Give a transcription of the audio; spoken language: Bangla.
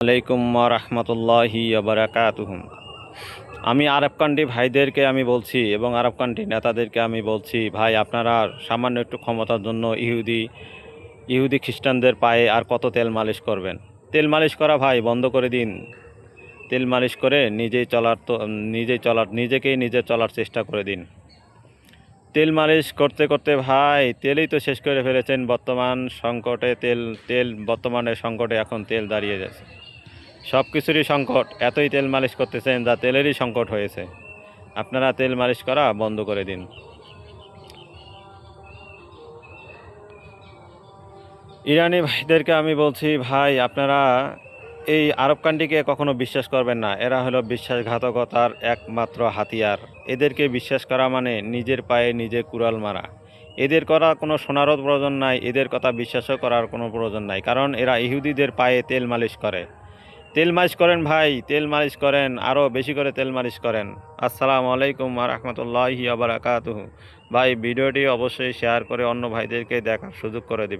আলাইকুম রহমতুল্লাহি বারাকাতুহু। আমি আরব কান্ট্রি ভাইদেরকে আমি বলছি এবং আরব কান্ট্রি নেতাদেরকে আমি বলছি, ভাই আপনারা সামান্য একটু ক্ষমতার জন্য ইহুদি খ্রিস্টানদের পায়ে আর কত তেল মালিশ করবেন? তেল মালিশ করা ভাই বন্ধ করে দিন। তেল মালিশ করে নিজে চলার চেষ্টা করে দিন। তেল মালিশ করতে করতে ভাই তেলই তো শেষ করে ফেলেছেন। বর্তমানে সংকটে এখন তেল দাঁড়িয়ে যাচ্ছে। সব কিছুরই সংকট, এতই তেল মালিশ করতেছেন যা তেলেরই সংকট হয়েছে। আপনারা তেল মালিশ করা বন্ধ করে দিন। ইরানি ভাইদেরকে আমি বলছি, ভাই আপনারা এই আরব কান্ট্রিকে কখনো বিশ্বাস করবেন না। এরা হলো বিশ্বাসঘাতকতার একমাত্র হাতিয়ার। এদেরকে বিশ্বাস করা মানে নিজের পায়ে নিজে কুড়াল মারা। এদের করা কোনো শোনারও প্রয়োজন নাই, এদের কথা বিশ্বাসও করার কোনো প্রয়োজন নাই, কারণ এরা ইহুদিদের পায়ে তেল মালিশ করে। তেল মালিশ করেন ভাই, তেল মালিশ করেন, আরও বেশি করে তেল মালিশ করেন। আসসালামু আলাইকুম রহমতুল্লাহি বারাকাতুহু। ভাই ভিডিওটি অবশ্যই শেয়ার করে অন্য ভাইদেরকে দেখার সুযোগ করে দিবেন।